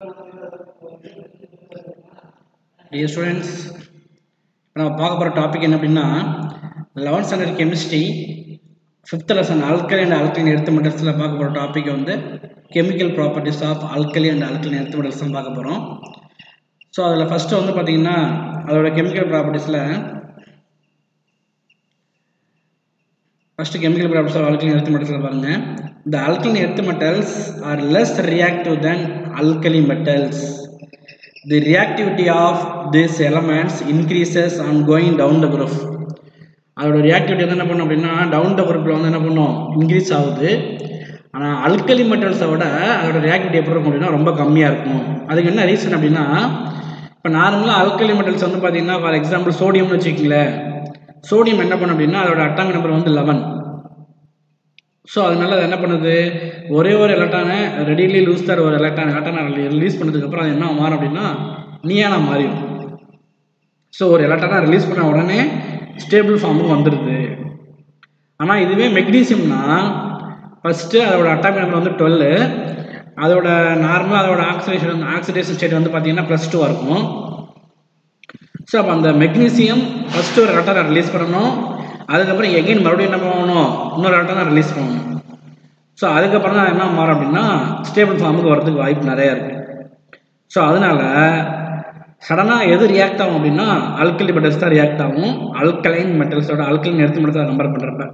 Dear students, now பார்க்க போற topic என்ன அப்படின்னா 11th standard chemistry 5th lesson alkali and alkaline earth metals பார்க்க போற டாபிக் வந்து chemical properties of alkali and alkaline earth metals பார்க்க போறோம். ஸோ அதில் ஃபர்ஸ்ட் வந்து பார்த்தீங்கன்னா அதோட கெமிக்கல் ப்ராப்பர்ட்டிஸில் first chemical properties of alkaline earth metals பாருங்க. The alkaline earth metals are less reactive than alkali metals. The reactivity of these elements increases on going down the group. அதோட reactivity வந்து என்ன பண்ணும் அப்படின்னா டவுன் த குரூப்பில் வந்து என்ன பண்ணும் இன்க்ரீஸ் ஆகுது. ஆனால் அல்கலி மெட்டல்ஸை விட அதோட ரியாக்டிவிட்டி எப்படி இருக்கும் அப்படின்னா ரொம்ப கம்மியாக இருக்கும். அதுக்கு என்ன ரீசன் அப்படின்னா இப்போ நார்மலாக அல்கலி மெட்டல்ஸ் வந்து பார்த்தீங்கன்னா ஃபார் எக்ஸாம்பிள் சோடியம்னு வச்சுக்கிங்களேன். சோடியம் என்ன பண்ணும் அப்படின்னா அதோட அட்டாமிக் நம்பர் வந்து 11. ஸோ அதனால அது என்ன பண்ணுது ஒரே ஒரு எலக்ட்ரானை ரெடிலி லூஸ் தர ஒரு எலக்ட்ரானை ரிலீஸ் பண்ணதுக்கப்புறம் அது என்ன மாறும் அப்படின்னா நியானா மாறிடும். ஸோ ஒரு எலக்ட்ரானை ரிலீஸ் பண்ண உடனே ஸ்டேபிள் ஃபார்முக்கு வந்துடுது. ஆனால் இதுவே மெக்னீசியம்னா ஃபஸ்ட்டு அதோட அட்டாமிக் நம்பர் வந்து 12. அதோட நார்மலாக அதோட ஆக்சிடேஷன் ஸ்டேட் வந்து பார்த்தீங்கன்னா +2 இருக்கும். ஸோ அப்போ அந்த மெக்னீசியம் ஃபஸ்ட்டு ஒரு எலக்ட்ரானை ரிலீஸ் பண்ணணும். அதுக்கப்புறம் எகைன் மறுபடியும் என்ன பண்ணணும் இன்னொரு எலக்ட்ரானை ரிலீஸ் பண்ணணும். ஸோ அதுக்கப்புறம் தான் என்ன மாறும் அப்படின்னா ஸ்டேபிள் ஃபார்முக்கு வரதுக்கு வாய்ப்பு நிறையா இருக்குது. ஸோ அதனால சடனாக எது ரியாக்ட் ஆகும் அப்படின்னா அல்கலி மெட்டல்ஸ் தான் ரியாக்ட் ஆகும். அல்கலைன் மெட்டல்ஸோட அல்கலைன் எர்த் மெட்டல்ஸை கம்பேர் பண்ணுறப்ப.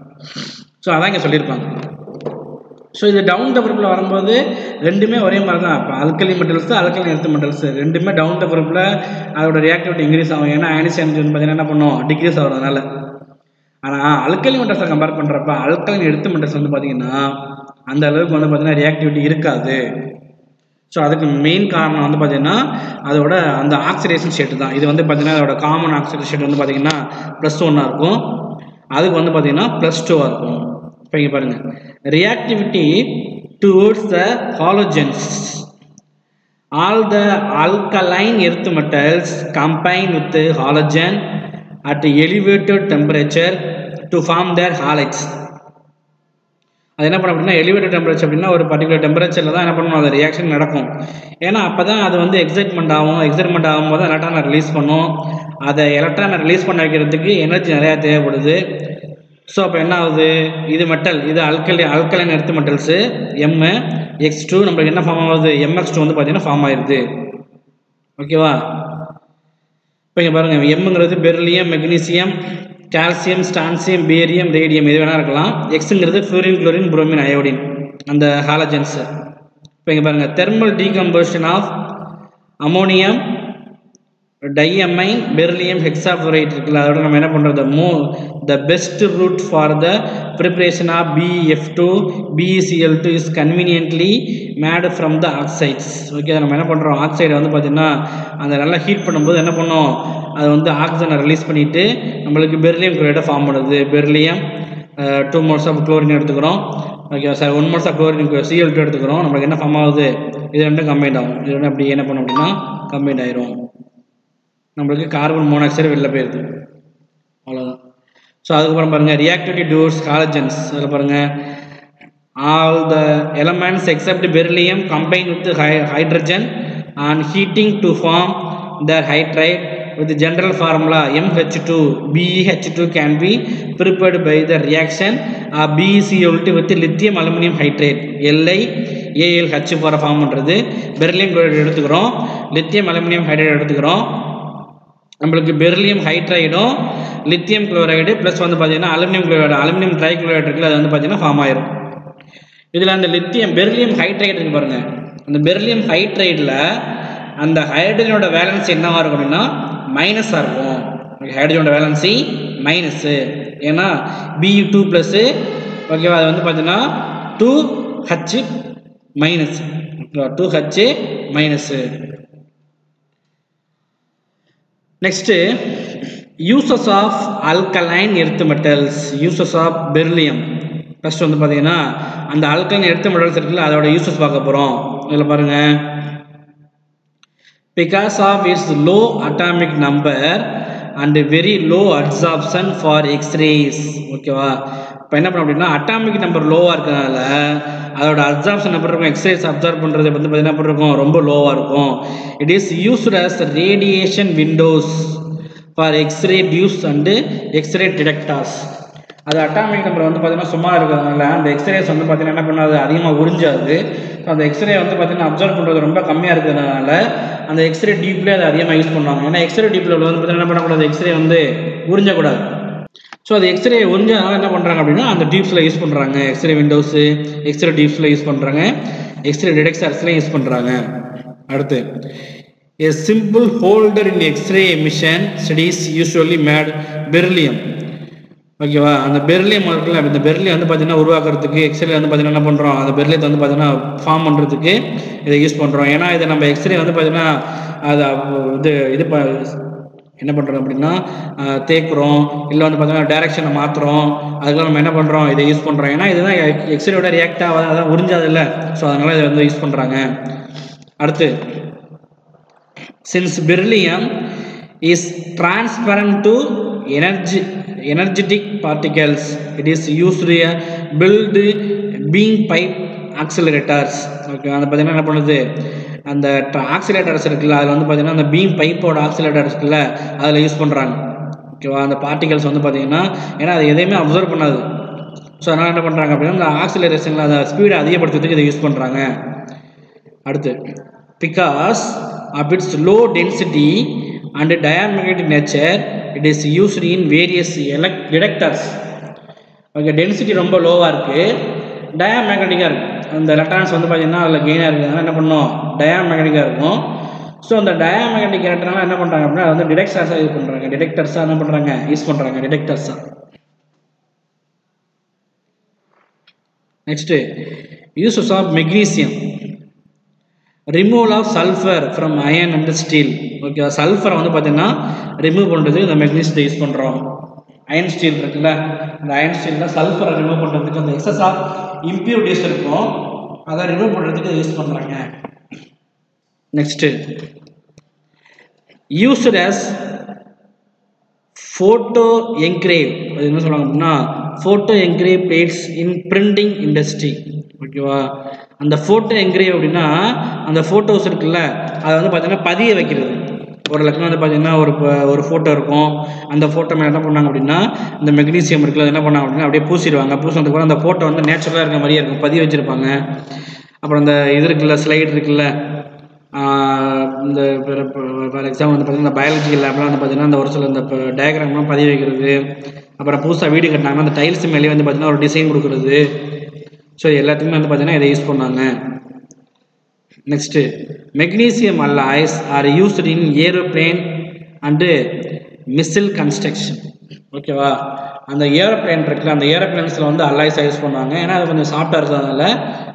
ஸோ அதான் இங்கே சொல்லியிருப்பாங்க. ஸோ இது டவுன் த குரூப்பில் வரும்போது ரெண்டுமே ஒரே மாதிரி தான். இப்போ alkali metals alkaline earth metals ரெண்டுமே டவுன் த குரூப்பில் அதோட ரியாக்டிவிட்டி இன்க்ரீஸ் ஆகும். ஏன்னா அயனிஸ் எனர்ஜி வந்து பார்த்தீங்கன்னா என்ன பண்ணும் டிக்ரீஸ் ஆகிறதுனால. ஆனால் அல்கலி மெட்டல்ஸை கம்பேர் பண்ணுறப்ப அல்கலைன் எர்த் மெட்டல்ஸ் வந்து பார்த்தீங்கன்னா அந்த அளவுக்கு வந்து பார்த்தீங்கன்னா ரியாக்டிவிட்டி இருக்காது. ஸோ அதுக்கு மெயின் காரணம் வந்து பார்த்தீங்கன்னா அதோட அந்த ஆக்சிடேஷன் ஸ்டேட் தான். இது வந்து பார்த்தீங்கன்னா அதோட காமன் ஆக்சிடேஷன் ஸ்டேட் வந்து பார்த்தீங்கன்னா +1 இருக்கும். அதுக்கு வந்து பார்த்தீங்கன்னா +2 இருக்கும். இப்போ இங்கே பாருங்கள் reactivity towards the halogens. All the alkaline earth metals combine with the halogen at elevated temperature to form their halides. அது என்ன பண்ண அப்படின்னா எலிவேட்டட் டெம்பரேச்சர் அப்படின்னா ஒரு பர்டிகுலர் டெம்பரேச்சரில் தான் என்ன பண்ணணும் அந்த ரியாக்ஷன் நடக்கும். ஏன்னா அப்போ தான் அது வந்து எக்ஸைட்மெண்ட் ஆகும்போது எலக்ட்ரானை ரிலீஸ் பண்ணும். அதை எலக்ட்ரானை ரிலீஸ் பண்ண வைக்கிறதுக்கு எனர்ஜி நிறையா தேவைப்படுது. ஸோ அப்போ என்ன ஆகுது இது மெட்டல் இது அல்கலைன் எர்த் மெட்டல்ஸு MX2 நம்மளுக்கு என்ன ஃபார்ம் ஆகுது MX2 வந்து பார்த்தீங்கன்னா ஃபார்ம் ஆயிடுது. ஓகேவா? இப்போ இங்கே பாருங்கள் எம்ங்கிறது beryllium magnesium calcium strontium barium radium இது வேணா இருக்கலாம். எக்ஸுங்கிறது ஃப்ளூரின் குளோரின் புரோமின் அயோடின் அந்த ஹாலஜன்ஸ். இப்போ இங்கே பாருங்கள் thermal decomposition of ammonium diamine beryllium hexafluoride இருக்குல்ல அதோட நம்ம என்ன பண்ணுறது the best route for the preparation of BF2 BeCl2 is conveniently made from the oxides. Okay நம்ம என்ன பண்ணுறோம் ஆக்சைடை வந்து பார்த்திங்கன்னா அந்த நல்லா ஹீட் பண்ணும்போது என்ன பண்ணோம் அது வந்து ஆக்சிஜனை ரிலீஸ் பண்ணிவிட்டு நம்மளுக்கு பெரிலியம் குளோரைடை ஃபார்ம் பண்ணுது. பெரிலியம் 2 moles ஆஃப் குளோரின் எடுத்துக்கிறோம். Okay sir 1 moles of chlorine Cl2 எடுத்துக்கிறோம். நம்மளுக்கு என்ன ஃபார்ம் ஆகுது இது ரெண்டும் கம்பைண்ட் ஆகும். இது ரெண்டும் அப்படி என்ன பண்ணோம் அப்படின்னா கம்பைண்ட் ஆயிரும். நம்மளுக்கு கார்பன் மோனாக்சைடு வெளில போயிடுது. அவ்வளோதான். ஸோ அதுக்கப்புறம் பாருங்கள் ரியாக்டிவிட்டி டுவர்ட்ஸ் ஹாலஜன்ஸ். அதில் பாருங்கள் all the elements except beryllium combine with hydrogen and heating to form the hydride with the general formula MH2 BeH2 can be prepared by the reaction of BeCl2 with lithium aluminum hydride LiAlH for form பண்ணுறது. Beryllium chloride எடுத்துக்கிறோம் lithium aluminium hydride எடுத்துக்கிறோம். நம்மளுக்கு beryllium ஹைட்ரைடும் lithium chloride plus வந்து பார்த்தீங்கன்னா aluminium chloride aluminium trichloride இருக்குல்ல அது வந்து பார்த்தீங்கன்னா ஃபார்ம் ஆயிரும். இதில் அந்த பெரிலியம் ஹைட்ரைடு இருக்கு பாருங்கள். அந்த பெரிலியம் ஹைட்ரைடில் அந்த ஹைட்ரஜனோட வேலன்சி என்னவாக இருக்கும் அப்படின்னா மைனஸாக இருக்கும். ஹைட்ரஜனோட வேலன்சி மைனஸு. ஏன்னா Be2+. ஓகேவா அது வந்து பார்த்தீங்கன்னா 2H minus 2H minus. Next uses of alkaline earth metals uses of beryllium. First வந்து பார்த்தீங்கன்னா அந்த அல்கலைன் எர்த் மெட்டல்ஸ் இருக்குல்ல அதோட யூசஸ் பார்க்க போகிறோம். இதில் பாருங்கள் because of its low atomic number and very low absorption for X-rays. ஓகேவா இப்போ என்ன பண்ணோம் அப்படின்னா அட்டாமிக் நம்பர் லோவாக இருக்கிறதுனால அதோட அப்சார்ப்ஷன் எப்படி இருக்கும், எக்ஸ்ரேஸ் அப்சார்ப் பண்ணுறது வந்து பார்த்தீங்கன்னா எப்படி இருக்கும், ரொம்ப லோவாக இருக்கும். It is used as radiation windows for X-ray tubes and X-ray detectors. அது அட்டாமிக் நம்பர் வந்து பார்த்தீங்கன்னா சும்மா இருக்கிறதுனால அந்த எக்ஸ்ரேஸ் வந்து பார்த்தீங்கன்னா என்ன பண்ணாது, அதிகமாக உறிஞ்சாது. அந்த எக்ஸ்ரே வந்து பார்த்தீங்கன்னா அப்சர்வ் பண்ணுறது ரொம்ப கம்மியாக இருக்கிறதுனால அந்த எக்ஸ்ரே டியூப்லேயே அதை அதிகமாக யூஸ் பண்ணுவாங்க. ஏன்னா எக்ஸ்ரே டியூப்பில் வந்து பார்த்தீங்கன்னா என்ன பண்ணக்கூடாது, எக்ஸ்ரே வந்து உறிஞ்சக்கூடாது. ஸோ அது எக்ஸ்ரே உறிஞ்சனால என்ன பண்ணுறாங்க அப்படின்னா அந்த டியூப்ஸில் யூஸ் பண்ணுறாங்க, எக்ஸ்ரே விண்டோஸு எக்ஸ்ரே டியூப்ஸில் யூஸ் பண்ணுறாங்க, எக்ஸ்ரே டிடெக்டர்ஸ்லையும் யூஸ் பண்ணுறாங்க. அடுத்து a simple holder in X-ray emission studies usually made beryllium. ஓகேவா, அந்த பெர்லியம் இருக்குல்ல, இந்த பெர்லியம் வந்து பார்த்தீங்கன்னா உருவாக்குறதுக்கு எக்ஸ்ரே வந்து பார்த்தீங்கன்னா என்ன பண்ணுறோம், அந்த பெர்லியத்தை வந்து பார்த்தீங்கன்னா ஃபார்ம் பண்ணுறதுக்கு இதை யூஸ் பண்ணுறோம். ஏன்னா இதை நம்ம எக்ஸ்ரே வந்து பார்த்தீங்கன்னா அதை இது என்ன பண்ணுறோம் அப்படின்னா தேய்க்கிறோம், இல்லை வந்து பார்த்தீங்கன்னா டைரக்ஷனை மாற்றுறோம், அதுக்கெல்லாம் நம்ம என்ன பண்ணுறோம், இதை யூஸ் பண்ணுறோம். ஏன்னா இதுதான் எக்ஸ்ரேயோட ரியாக்ட் ஆகாது, அதான் உறிஞ்சாது இல்லை. ஸோ அதனால் இதை வந்து யூஸ் பண்ணுறாங்க. அடுத்து since beryllium is transparent to energetic particles, it is used to build beam pipe accelerators. Okay, அதை பார்த்தீங்கன்னா என்ன பண்ணுது, அந்த ஆக்சிலேட்டர்ஸ் இருக்குல்ல, அதில் வந்து பார்த்தீங்கன்னா அந்த பீம் பைப்போட ஆக்சிலேட்டர் இருக்குல்ல அதில் யூஸ் பண்ணுறாங்க. ஓகேவா, அந்த பார்ட்டிகல்ஸ் வந்து பார்த்தீங்கன்னா ஏன்னா அது எதையுமே அப்சர்வ் பண்ணாது. ஸோ அதனால் என்ன பண்ணுறாங்க அப்படின்னா அந்த ஆக்சிலரேஷனில் அந்த ஸ்பீடை அதிகப்படுத்துறதுக்கு இதை யூஸ் பண்ணுறாங்க. அடுத்து because of its low density and diamagnetic nature, it is used in various detectors. Okay, density ரொம்ப லோவாக இருக்குது, டயாமேக்னட்டிக்காக இருக்குது. அந்த எலக்ட்ரான்ஸ் வந்து பார்த்தீங்கன்னா அதில் கெயினாக இருக்குது, என்ன பண்ணும், டயாமேக்னட்டிக்காக இருக்கும். ஸோ அந்த டயாமேக்னட்டிக் எலக்ட்ரான்லாம் என்ன பண்ணுறாங்க அப்படின்னா அது வந்து டிடெக்டர்ஸாக யூஸ் பண்ணுறாங்க, டிடெக்டர்ஸாக என்ன பண்ணுறாங்க யூஸ் பண்ணுறாங்க, டிடெக்டர்ஸாக. Next uses of magnesium, removal of sulphur from iron and steel. Okay, சல்ஃபரை வந்து பார்த்தீங்கன்னா ரிமூவ் பண்ணுறதுக்கு இந்த மெக்னீசியத்தை யூஸ் பண்ணுறோம். அயன் ஸ்டீல் இருக்குல்ல, இந்த அயன் ஸ்டீலில் சல்ஃபரை ரிமூவ் பண்ணுறதுக்கு அந்த எக்ஸஸ் ஆஃப் இம்ப்யூரிட்டிஸ் இருக்கும், அதை ரிமூவ் பண்ணுறதுக்கு யூஸ் பண்ணுறாங்க. Next used as photo engrave. அது என்ன சொல்லுவாங்க அப்படின்னா photo engrave plates in printing industry. ஓகேவா, அந்த ஃபோட்டோ என்கிரேவ் அப்படின்னா அந்த ஃபோட்டோஸ் இருக்குல்ல அதை வந்து பார்த்தீங்கன்னா பதிய வைக்கிறது. ஒரு லட்சம் வந்து பார்த்தீங்கன்னா ஒரு ஃபோட்டோ இருக்கும், அந்த ஃபோட்டோ மேலே என்ன பண்ணாங்க அப்படின்னா இந்த மெக்னீசியம் இருக்குல்ல என்ன பண்ணாங்க அப்படின்னா அப்படியே பூசிடுவாங்க. பூசினதுக்கு அப்புறம் அந்த ஃபோட்டோ வந்து நேச்சுரலாக இருக்க மாதிரியே இருக்கும், பதிய வச்சுருப்பாங்க. அப்புறம் அந்த இது இருக்குல்ல, ஸ்லைடு இருக்குல்ல, இந்த ஃபார் எக்ஸாம்பிள் வந்து பார்த்தீங்கன்னா பயாலஜிக்கல் லேப்லாம் வந்து பார்த்தீங்கன்னா அந்த ஒரு சில இந்த டயக்ராம்லாம் பதிய வைக்கிறது, அப்புறம் புதுசாக வீடு கட்டினாங்கன்னா அந்த டைல்ஸ் மேலேயே வந்து பார்த்தீங்கன்னா ஒரு டிசைன் கொடுக்குறது. ஸோ எல்லாத்துக்குமே வந்து பார்த்தீங்கன்னா இதை யூஸ் பண்ணாங்க. Next magnesium alloys are used in aeroplane and missile construction. ஓகேவா, அந்த ஏரோப்ளேன் இருக்குல்ல, அந்த ஏரோப்ளேன்ஸில் வந்து அல்லாய்ஸாக யூஸ் பண்ணுவாங்க. ஏன்னா அது கொஞ்சம் சாஃப்டாக இருக்கிறதுனால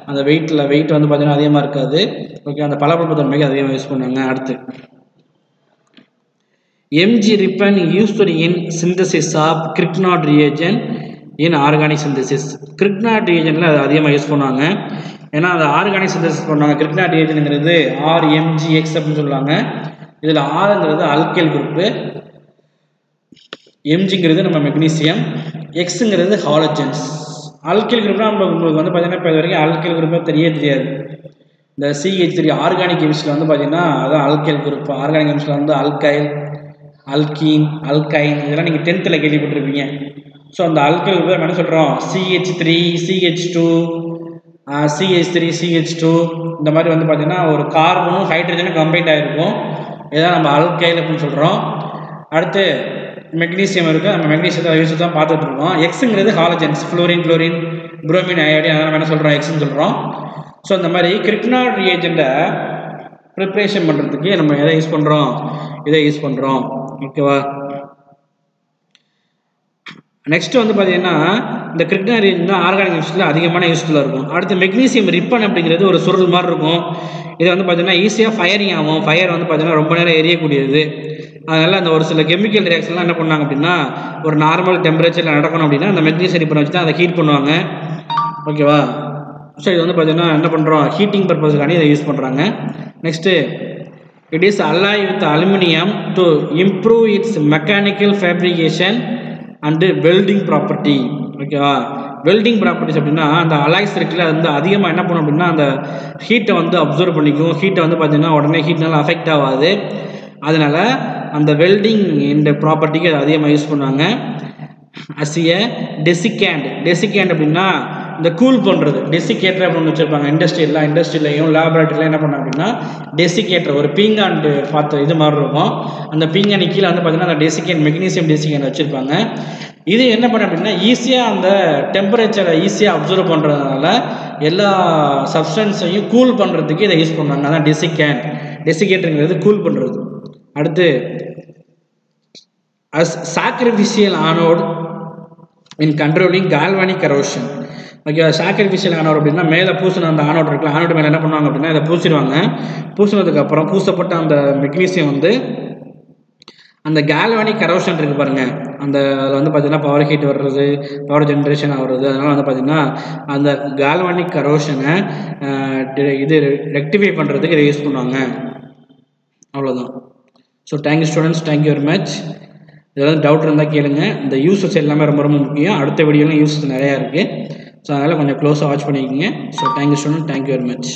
அந்த வெயிட் வந்து பார்த்தீங்கன்னா அதிகமாக இருக்காது. ஓகே, அந்த பளபளப்பு தன்மைக்கு அதிகமாக யூஸ் பண்ணுவாங்க. அடுத்து MG ribbon used in synthesis of Grignard reagent in organic synthesis. Grignard ரியேஜனில் அது அதிகமாக யூஸ் பண்ணுவாங்க. ஏன்னா அந்த ஆர்கானிக் சிந்தசிஸ் பண்ணுவாங்க. கிரிக்னாட் ரியேஜனுங்கிறது RMGX அப்படின்னு சொல்லுவாங்க. இதில் ஆறுங்கிறது அல்கைல் குரூப்பு, எம்ஜிங்கிறது நம்ம மெக்னீசியம், எக்ஸுங்கிறது ஹாலஜன்ஸ். அல்கைல் குரூப்னா உங்களுக்கு வந்து பார்த்தீங்கன்னா இப்போ இது வரைக்கும் அல்கைல் குரூப்பாக தெரியாது. இந்த CH3 ஆர்கானிக் கெமிஸ்ட்ரியில் வந்து பார்த்தீங்கன்னா அதான் அல்கைல் குரூப். ஆர்கானிக் கெமிஸ்ட்ரியில் வந்து அல்கைல், அல்கீன், அல்கைன் இதெல்லாம் நீங்கள் 10th கேள்விப்பட்டிருப்பீங்க. ஸோ அந்த அல்கைல் குரூப் என்ன சொல்கிறோம், CH3, CH2, CH3, CH2 இந்த மாதிரி வந்து பார்த்தீங்கன்னா ஒரு கார்பனும் ஹைட்ரஜனும் கம்பைண்ட் ஆகிருக்கும். இதான் நம்ம அல்கைல் அப்படின்னு சொல்கிறோம். அடுத்து மெக்னீசியம் இருக்குது, நம்ம மெக்னீசியத்தை யூஸ் தான் பார்த்துட்டு இருக்கோம். எக்ஸுங்கிறது halogens, fluorine, chlorine, bromine, iodine, அதெல்லாம் நம்ம என்ன சொல்கிறோம், எக்ஸ்ன்னு சொல்கிறோம். ஸோ இந்த மாதிரி கிரிக்னாட் ரியேஜெண்ட்டை ப்ரிப்ரேஷன் பண்ணுறதுக்கு நம்ம எதை யூஸ் பண்ணுறோம், இதை யூஸ் பண்ணுறோம். ஓகேவா, நெக்ஸ்ட் வந்து பார்த்தீங்கன்னா இந்த கிரிக்னாட் ரியேஜெண்ட் தான் ஆர்கானிக் கெமிஸ்ட்ரியில் அதிகமான யூஸ்ஃபுல்லாக இருக்கும். அடுத்து மெக்னீசியம் ரிப்பன் அப்படிங்கிறது ஒரு சுருள் மாதிரி இருக்கும். இதை வந்து பார்த்தீங்கன்னா ஈஸியாக ஃபயரிங் ஆகும். ஃபயர் வந்து பார்த்தீங்கன்னா ரொம்ப நேரம் எரியக்கூடியது. அதனால் அந்த ஒரு சில கெமிக்கல் ரியாக்ஷன்லாம் என்ன பண்ணாங்க அப்படின்னா ஒரு நார்மல் டெம்பரேச்சரில் நடக்கணும் அப்படின்னா அந்த மெக்னீசியம் ரிப்பனை வச்சு தான் அதை ஹீட் பண்ணுவாங்க. ஓகேவா, ஸோ இது வந்து பார்த்தீங்கன்னா என்ன பண்ணுறோம், ஹீட்டிங் பர்பஸுக்காண்டி இதை யூஸ் பண்ணுறாங்க. Next it is alloy with aluminium to improve it's mechanical fabrication and welding property. ஓகேவா, வெல்டிங் ப்ராப்பர்ட்டிஸ் அப்படின்னா அந்த அலாய்ஸ் இருக்குல்ல அது வந்து அதிகமாக என்ன பண்ணும் அப்படின்னா அந்த ஹீட்டை வந்து அப்சர்வ் பண்ணிக்கும். ஹீட்டை வந்து பார்த்தீங்கன்னா உடனே ஹீட்னால அஃபெக்ட் ஆகாது. அதனால அந்த வெல்டிங் இந்த ப்ராப்பர்ட்டிக்கு அது அதிகமாக யூஸ் பண்ணுவாங்க. அசிய டெசிகேண்ட் அப்படின்னா இந்த கூல் பண்ணுறது, டெசிகேட்டர் அப்படின்னு வச்சுருப்பாங்க. இண்டஸ்ட்ரியிலையும் லேபரேட்டரியில் என்ன பண்ணாங்க அப்படின்னா டெசிகேட்டர் ஒரு பீங்காண்டு பார்த்து இது மாதிரி இருக்கும். அந்த பீங்கானி கீழே வந்து பார்த்தீங்கன்னா அந்த டெசிகேண்ட் மெக்னீசியம் டெசிகேண்ட் வச்சுருப்பாங்க. இது என்ன பண்ண அப்படின்னா ஈஸியாக அந்த டெம்பரேச்சரை ஈஸியாக அப்சர்வ் பண்ணுறதுனால எல்லா சப்ஸ்டன்ஸையும் கூல் பண்ணுறதுக்கு இதை யூஸ் பண்ணுவாங்க. அதான் டெசிகேட்டருங்கிறது கூல் பண்ணுறது. அடுத்து sacrificial anode in controlling galvanic corrosion. Okay, sacrificial anode அப்படின்னா மேலே பூசின அந்த ஆனோட் இருக்குல்ல, ஆனோட் மேலே என்ன பண்ணுவாங்க அப்படின்னா இதை பூசிடுவாங்க. பூசினதுக்கப்புறம் பூசப்பட்ட அந்த மெக்னீசியம் வந்து அந்த கால்வானிக் கரோஷன் இருக்குது பாருங்கள், அந்த அதில் வந்து பார்த்திங்கன்னா பவர் ஹீட் வர்றது, பவர் ஜென்ரேஷன் ஆகிறது. அதனால் வந்து பார்த்திங்கன்னா அந்த கால்வானிக் கரோஷனை இது ரெக்டிஃபை பண்ணுறதுக்கு இதை யூஸ் பண்ணுவாங்க. அவ்வளோதான். So thank you students, thank you very much. ஏதாவது டவுட் இருந்தால் கேளுங்க. இந்த யூசஸ் எல்லாமே ரொம்ப ரொம்ப முக்கியம். அடுத்த வீடியோலாம் யூசஸ் நிறையா இருக்குது. ஸோ அதனால் கொஞ்சம் க்ளோஸாக வாட்ச் பண்ணிக்கோங்க. So thank you student, thank you very much.